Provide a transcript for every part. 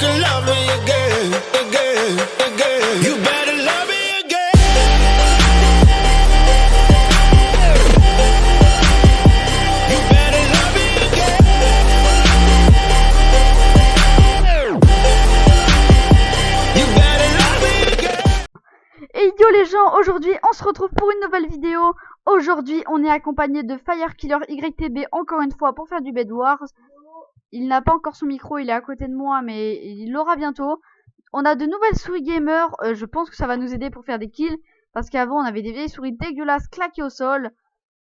can love me again, again, again. You better love me again. You better love me again. You better love me again. Et yo les gens, aujourd'hui on se retrouve pour une nouvelle vidéo. Aujourd'hui on est accompagné de Firekiller YTB encore une fois pour faire du Bed Wars. Il n'a pas encore son micro, il est à côté de moi mais il l'aura bientôt. On a de nouvelles souris gamer, je pense que ça va nous aider pour faire des kills. Parce qu'avant on avait des vieilles souris dégueulasses claquées au sol.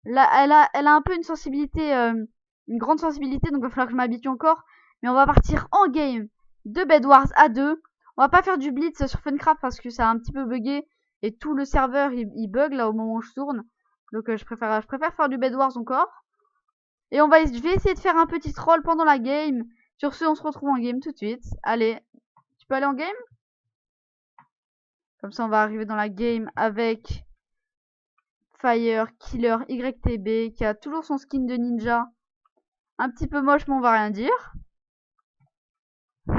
Là elle a un peu une sensibilité, une grande sensibilité, donc il va falloir que je m'habitue encore. Mais on va partir en game de Bed Wars à 2. On va pas faire du blitz sur Funcraft parce que ça a un petit peu bugué. Et tout le serveur il bug là au moment où je tourne. Donc je préfère faire du Bed Wars encore. Et je vais essayer de faire un petit troll pendant la game. Sur ce, on se retrouve en game tout de suite. Allez, tu peux aller en game? Comme ça, on va arriver dans la game avec Firekiller YTB qui a toujours son skin de ninja. Un petit peu moche, mais on va rien dire. Ouais,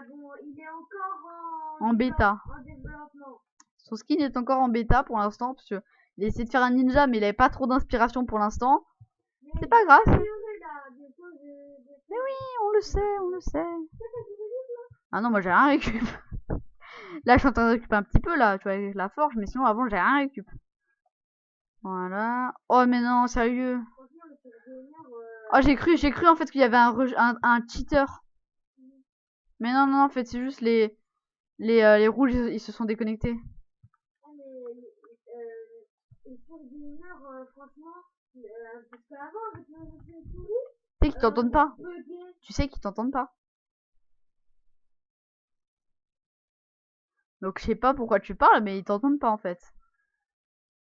bon, il est encore En bêta. en développement. Son skin est encore en bêta pour l'instant. Parce que il a essayé de faire un ninja, mais il avait pas trop d'inspiration pour l'instant. C'est pas grave. Mais oui, on le sait, on le sait. Ah non, moi j'ai rien récup. Là, je suis en train de récupérer un petit peu, là, tu vois, avec la forge, mais sinon, avant, j'ai rien récup. Voilà. Oh, mais non, sérieux. Oh, j'ai cru en fait qu'il y avait un cheater. Mais non, non, en fait, c'est juste les rouges, ils se sont déconnectés. Parce qu'avant, avec nos souris, Tu sais qu'ils t'entendent pas. Tu sais qu'ils t'entendent pas. Donc, je sais pas pourquoi tu parles, mais ils t'entendent pas, en fait.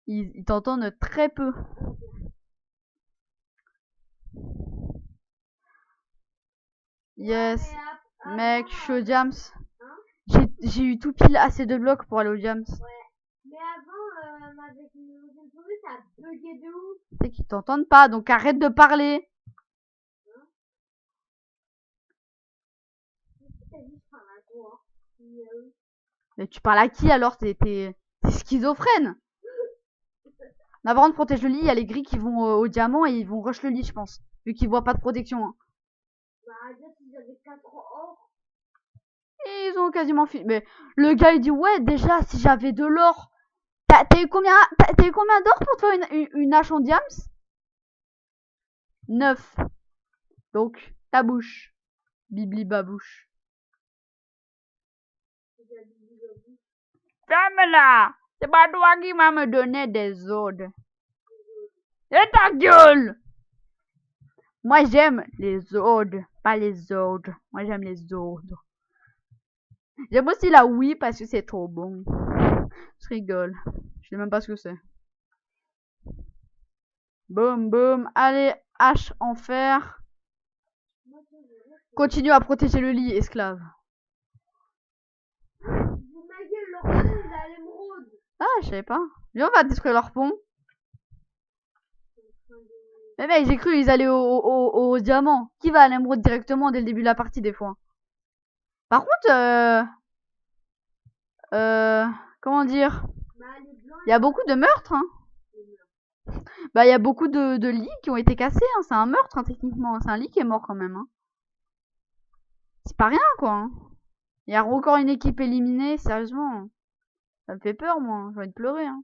Ils t'entendent très peu. Yes. Mec, je suis au Jams. J'ai eu tout pile assez de blocs pour aller au Jams. mais avant, avec nos souris, ça a bugué de ouf. Tu sais qu'ils t'entendent pas, donc arrête de parler. Mais tu parles à qui alors? T'es schizophrène. Là, par contre, protège le lit, il y a les gris qui vont au diamant et ils vont rush le lit, je pense. Vu qu'ils voient pas de protection. Hein. Bah, déjà, s'ils avaient 4 or. Et ils ont quasiment fini. Mais le gars, il dit, ouais, déjà, si j'avais de l'or. T'as eu combien d'or pour te faire une hache en diams? 9. Donc, ta bouche. Bibli babouche. Ferme-la! C'est pas toi qui va me donner des ordres. Et ta gueule! Moi j'aime les ordres, pas les ordres. Moi j'aime les ordres. J'aime aussi la Wii parce que c'est trop bon. Je rigole. Je sais même pas ce que c'est. Boum boum. Allez, hache en fer. Continue à protéger le lit, esclave. Ah, je savais pas. Viens, on va détruire leur pont. Mais mec, j'ai cru qu'ils allaient au diamant. Qui va à l'émeraude directement dès le début de la partie des fois? Par contre, comment dire? Il y a beaucoup de meurtres, hein. Bah, il y a beaucoup de lits qui ont été cassés, hein. C'est un meurtre, hein, techniquement. C'est un lit qui est mort quand même, hein. C'est pas rien, quoi. Hein. Il y a encore une équipe éliminée, sérieusement. Ça me fait peur, moi. J'ai envie de pleurer, hein.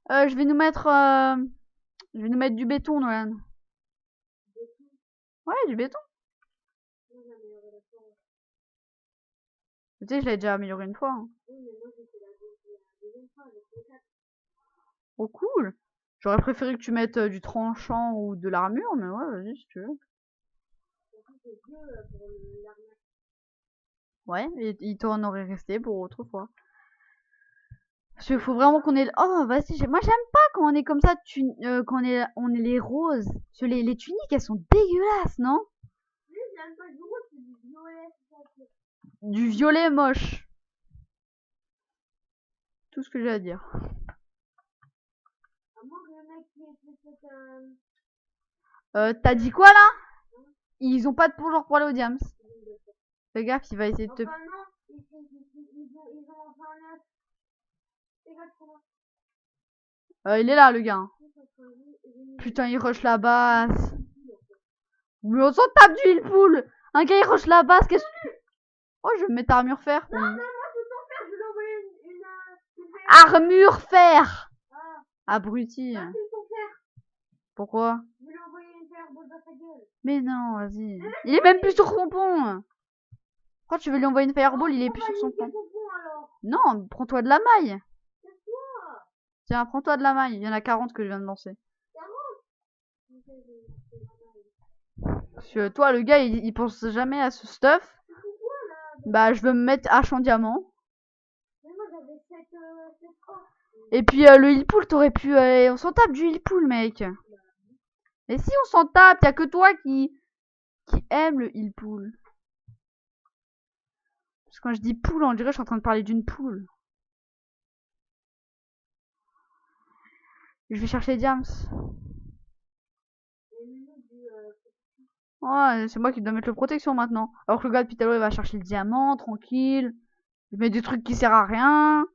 Je vais nous mettre du béton, Nolan. Ouais, du béton. Tu sais, je l'ai déjà amélioré une fois. Hein. Oh, cool. J'aurais préféré que tu mettes du tranchant ou de l'armure, mais ouais, vas-y, si tu veux. Ouais, et il t'en aurait resté pour autre fois. Parce qu'il faut vraiment qu'on ait... Oh, vas-y, moi j'aime pas quand on est comme ça, quand on est les roses. Parce que les tuniques, elles sont dégueulasses, non? Du violet moche. Tout ce que j'ai à dire. T'as dit quoi là? Ils ont pas de pont genre pour aller au Diams. Fais gaffe, il va essayer de te... Enfin non, ils ont enfin un œuf. Exactement. Il est là le gars. Putain, il rush la base. Mais on s'en tape du heal pool. Un gars il rush la base, qu'est-ce que... Oh, je vais me mettre armure fer. Non, moi tout en faire, je vais lui envoyer une Armure fer. Ah, Abruti. pas tout en faire. Pourquoi? Je vais lui envoyer une fireball dans sa gueule. Mais non, vas-y. Il est même plus sur son pont. Pourquoi tu veux lui envoyer une fireball? Il est plus sur son pont. Alors. Non, prends-toi de la maille. C'est toi. Tiens, prends-toi de la maille. Il y en a 40 que je viens de lancer. Parce que toi, le gars, il pense jamais à ce stuff. Bah, je veux me mettre hache en diamant. Mais moi j'avais cette offre. Et puis, le heal pool, t'aurais pu... on s'en tape du heal pool, mec. Et si on s'en tape, y'a que toi qui aime le heal pool. Parce que quand je dis poule, on dirait que je suis en train de parler d'une poule. Je vais chercher Diams. Ouais, c'est moi qui dois mettre le protection maintenant. Alors que le gars depuis tout à l'heure il va chercher le diamant, tranquille. Il met des trucs qui servent à rien.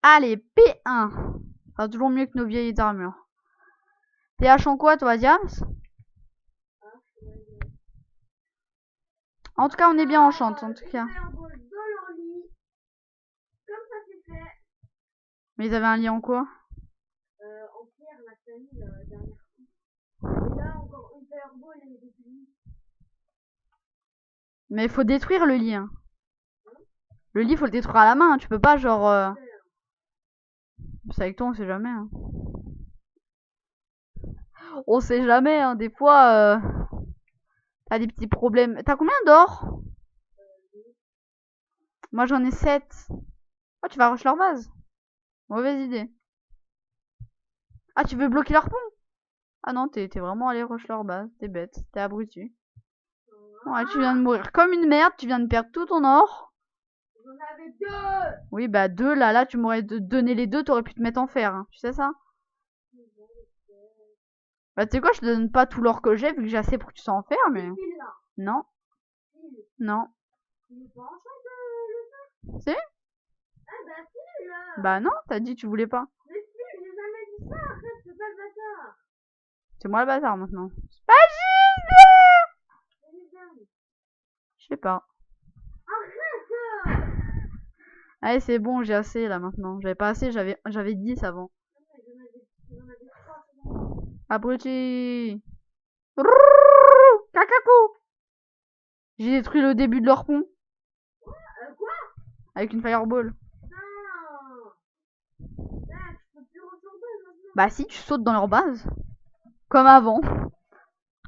Allez, P1. Ça sera toujours mieux que nos vieilles armures. T'es H en quoi toi, Diams? En tout cas, on est bien en chante, en tout cas. Mais ils avaient un lit en quoi? En pierre, la famille, dernière fois. Et là, encore une fireball et des lits. Mais il faut détruire le lit. Hein. Le lit, faut le détruire à la main. Hein. Tu peux pas, genre... C'est avec toi, on sait jamais. Hein. On sait jamais, hein. Des fois, t'as des petits problèmes. T'as combien d'or? Moi, j'en ai 7. Oh, tu vas rush leur base. Mauvaise idée. Ah, tu veux bloquer leur pont? Ah non, t'es vraiment allé rush leur base. T'es bête. T'es abruti. Ouais, tu viens de mourir comme une merde. Tu viens de perdre tout ton or. J'en avais 2. Oui, bah 2, là, tu m'aurais donné les 2. T'aurais pu te mettre en fer. Hein. Tu sais ça? Bah, tu sais quoi, je te donne pas tout l'or que j'ai, vu que j'ai assez pour que tu sois en fer, mais... Non. Non. Si? Ah bah si, là. Bah non, t'as dit que tu voulais pas. Mais si, j'ai jamais dit ça, arrête, c'est pas le bâtard. C'est moi le bâtard, maintenant. C'est pas juste. Je sais pas. Arrête. Allez, c'est bon, j'ai assez, là, maintenant. J'avais pas assez, j'avais 10 avant. J'en avais 3. Abruti. Kakakou. J'ai détruit le début de leur pont. Quoi? Avec une fireball. Non. Là, je peux plus retourner maintenant. Bah si, tu sautes dans leur base. Comme avant.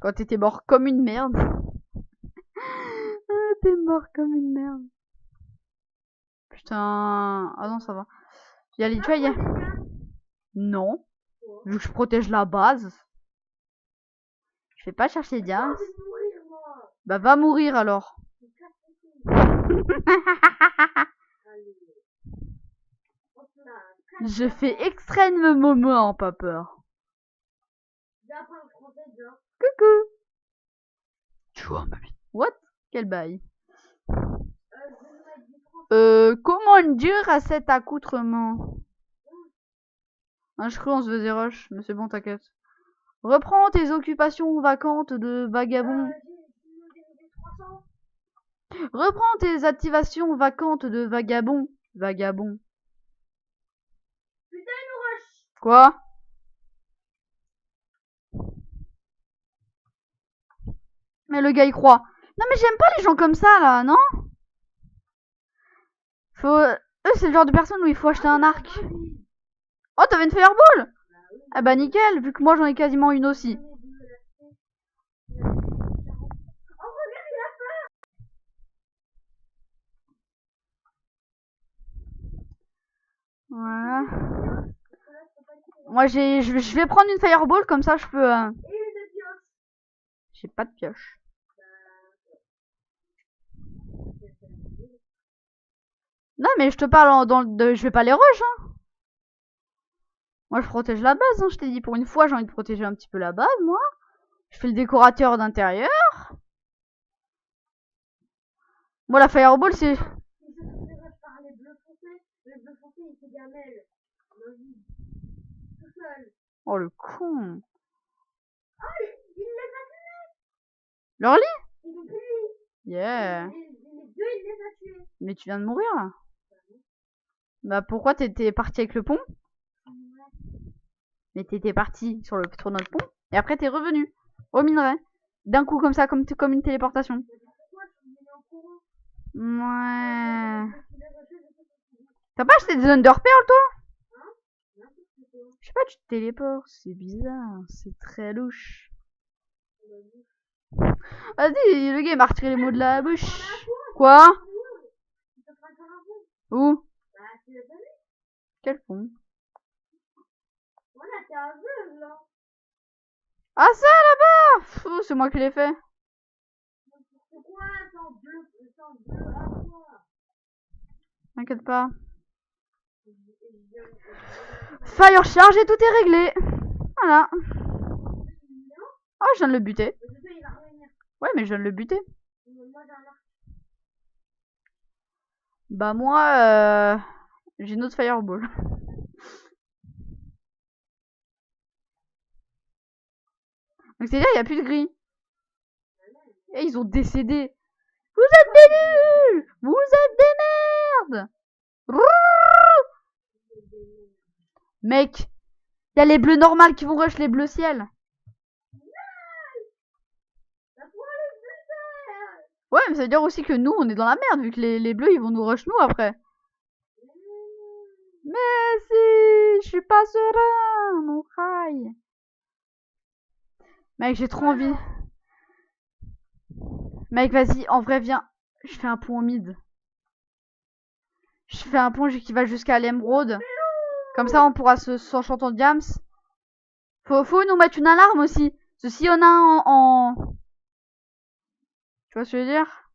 Quand t'étais mort comme une merde. Ah, t'es mort comme une merde. Putain. Ah non, ça va. Tu vois, y a... Non. Vu que je protège la base. Je vais pas chercher Diams. Bah va mourir alors. Je fais extrêmement pas peur. Coucou. Tu vois ma vie. What? Quel bail. Comment dire à cet accoutrement? Ah, je crois on se faisait rush, mais c'est bon, t'inquiète. Reprends tes occupations vacantes de vagabond. Reprends tes activations vacantes de vagabond. Vagabond. Putain, il nous rush. Quoi? Mais le gars il croit. Non mais j'aime pas les gens comme ça là, non? Eux c'est le genre de personnes où il faut acheter un arc. Oh t'avais une fireball? Ah bah nickel, vu que moi j'en ai quasiment une aussi. Voilà. Moi je vais prendre une fireball comme ça je peux... J'ai pas de pioche. Non mais je te parle je vais pas les rush hein. Moi, je protège la base, hein, je t'ai dit. Pour une fois, j'ai envie de protéger un petit peu la base, moi. Je fais le décorateur d'intérieur. Moi, la fireball, c'est... Il se fait rush par les bleus foncés. Le bleu foncé, il fait gamelle. Vas-y. Tout seul. Oh, le con. Il les a tués. Leur lit? Ils ont plus lui. Yeah. Les deux, il les a tués. Mais tu viens de mourir, là. Bah, pourquoi t'étais parti avec le pont? Mais t'étais parti sur notre pont. Et après, t'es revenu. Au minerai. D'un coup, comme ça, comme une téléportation. Ouais. T'as pas acheté des Underpearl, toi? Je sais pas, tu te téléportes. C'est bizarre. C'est très louche. Vas-y, le gars, il m'a retiré les mots de la bouche. Quoi? Où? Quel pont? Voilà, t'es aveugle, là. Ah, ça, là-bas! Pff, c'est moi qui l'ai fait. C'est quoi, sans bleu à quoi? T'inquiète pas. Fire charge et tout est réglé. Voilà. Oh, je viens de le buter. Ouais, mais je viens de le buter. Bah, moi, j'ai une autre fireball. Donc, c'est-à-dire, il n'y a plus de gris. Et ils ont décédé. Vous êtes des nuls! Vous êtes des merdes! Mec, il y a les bleus normales qui vont rush les bleus ciel. Ouais, mais ça veut dire aussi que nous, on est dans la merde, vu que les bleus, ils vont nous rush nous après. Mais si, je suis pas serein, mon rail. Mec, j'ai trop envie. Mec, vas-y, en vrai, viens. Je fais un pont au mid. Je fais un pont qui va jusqu'à l'Emeraude. Comme ça, on pourra s'enchanter en diams. Faut nous mettre une alarme aussi. Parce que si on a en... Tu vois ce que je veux dire?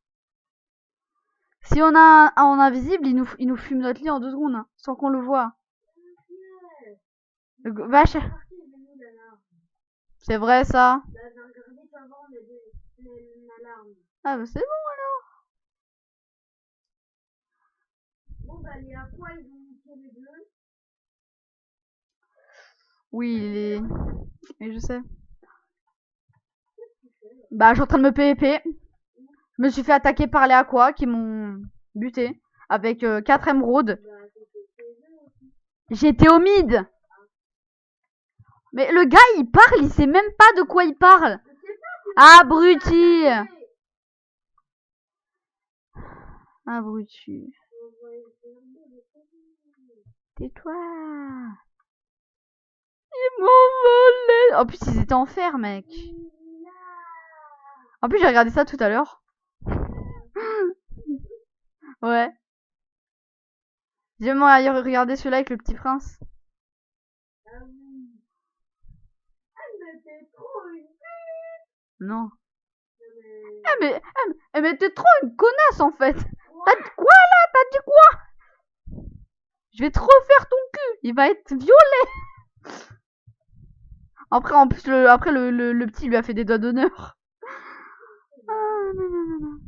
Si on a un en invisible, il nous fume notre lit en 2 secondes. Hein, sans qu'on le voit. Vache. C'est vrai, ça. Ah, bah c'est bon, alors. Bon, bah, les aquas, ils ont niqué les bleus. Oui, mais je sais. Bah, je suis en train de me PvP. Je me suis fait attaquer par les aquas qui m'ont buté. Avec 4 émeraudes. J'étais au mid. Mais le gars, il parle, il sait même pas de quoi il parle. Abruti. Abruti. Tais-toi. Ils m'ont volé. En plus, ils étaient en fer, mec. En plus, j'ai regardé ça tout à l'heure. Ouais. J'ai même regardé celui-là avec le petit prince. Non. Mais t'es trop une connasse en fait. T'as dit quoi là? T'as dit quoi? Je vais te refaire ton cul. Il va être violet. Après, en plus, le petit lui a fait des doigts d'honneur. Ah, non.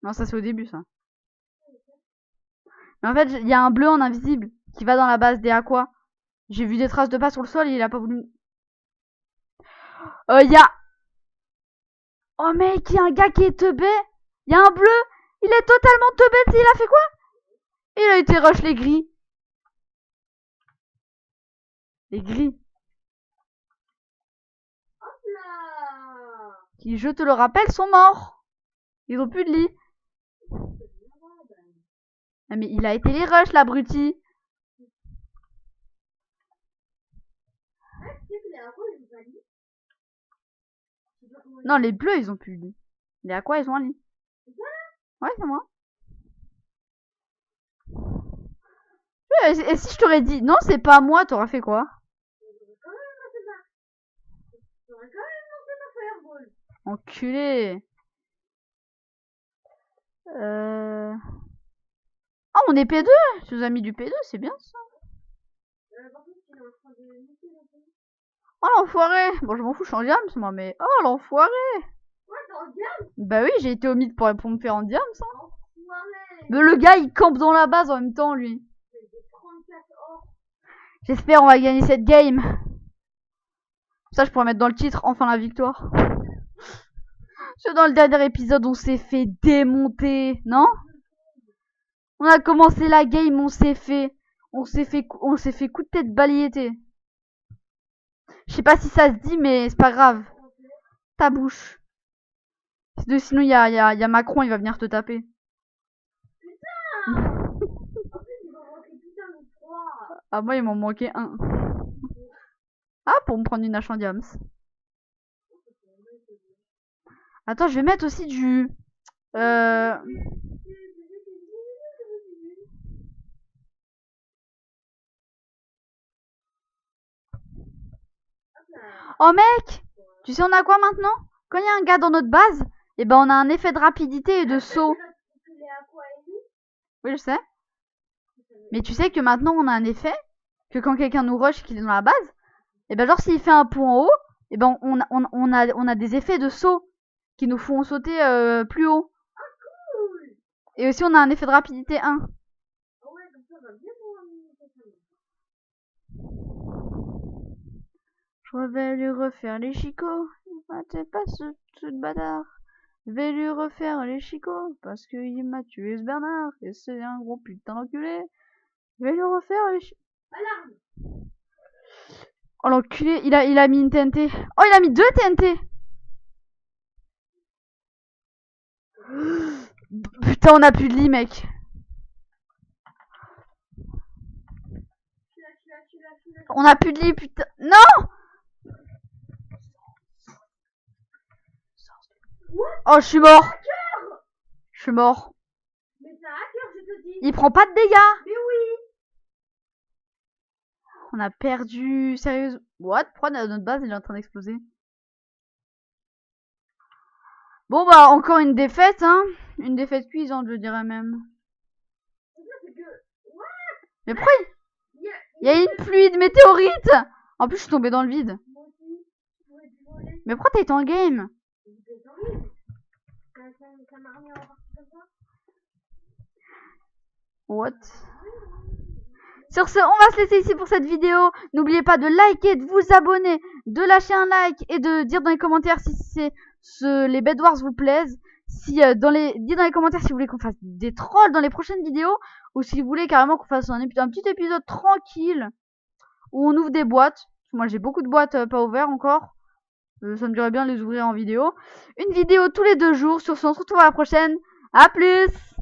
Non, ça c'est au début ça. Mais en fait, il y a un bleu en invisible qui va dans la base des aquas. J'ai vu des traces de pas sur le sol et il a pas voulu. Il y a... Oh mec, il y a un gars qui est teubé. Il y a un bleu. Il est totalement teubé. Il a fait quoi? Il a été rush les gris. Les gris. Qui, je te le rappelle, sont morts. Ils ont plus de lit. Ah, mais il a été les rush, l'abruti. Non, les bleus, ils ont plus de lit. Les aquas, ils ont un lit. Ouais, c'est moi. Et si je t'aurais dit non, c'est pas moi, t'aurais fait quoi? Enculé. Oh, on est P2. Tu nous as mis du P2, c'est bien ça. Par contre, il est en train de monter là. Oh, l'enfoiré. Bon, je m'en fous, je suis en diams, moi, mais... Oh, l'enfoiré. Ouais, t'es en diable. Bah oui, j'ai été au mythe pour me faire en diams, hein. Enfoiré. Mais le gars, il campe dans la base en même temps, lui. J'ai 34 or. J'espère on va gagner cette game. Ça, je pourrais mettre dans le titre, enfin la victoire. Parce que dans le dernier épisode, on s'est fait démonter, non? On a commencé la game, on s'est fait coup de tête balayé. Je sais pas si ça se dit, mais c'est pas grave. Ta bouche. Sinon, il y a Macron, il va venir te taper. En plus, il va manquer putain de 3. Ah, moi, il m'en manquait un. Ah, pour me prendre une hache en diams. Attends, je vais mettre aussi du... Oh mec, tu sais on a quoi maintenant? Quand il y a un gars dans notre base, et ben on a un effet de rapidité et de saut. Oui, je sais. Mais tu sais que maintenant on a un effet que quand quelqu'un nous rush qu'il est dans la base, et ben genre s'il fait un pont en haut, et ben on a des effets de saut qui nous font sauter plus haut. Et aussi on a un effet de rapidité 1. Je vais lui refaire les chicots. T'es pas ce bâtard. Je vais lui refaire les chicots parce qu'il m'a tué ce Bernard et c'est un gros putain d'enculé. Je vais lui refaire les chicots. Oh l'enculé, il a mis une TNT. Oh, il a mis 2 TNT. Putain, on a plus de lit, mec. On a plus de lit, putain. Non! Oh, je suis mort. Je suis mort. Mais c'est un hacker, je te dis. Il prend pas de dégâts. Mais oui. On a perdu. Sérieusement. What? Pourquoi notre base il est en train d'exploser? Bon bah encore une défaite, hein. Une défaite cuisante, je dirais même. Mais pourquoi il y a une pluie de météorites? En plus je suis tombée dans le vide. Mais pourquoi t'as été en game? What? Sur ce, on va se laisser ici pour cette vidéo. N'oubliez pas de liker, de vous abonner, de lâcher un like et de dire dans les commentaires si les Bed Wars vous plaisent. Dites dans les commentaires si vous voulez qu'on fasse des trolls dans les prochaines vidéos ou si vous voulez carrément qu'on fasse un petit épisode tranquille où on ouvre des boîtes. Moi j'ai beaucoup de boîtes pas ouvertes encore. Ça me dirait bien de les ouvrir en vidéo. Une vidéo tous les 2 jours. Sur ce, on se retrouve à la prochaine. A plus!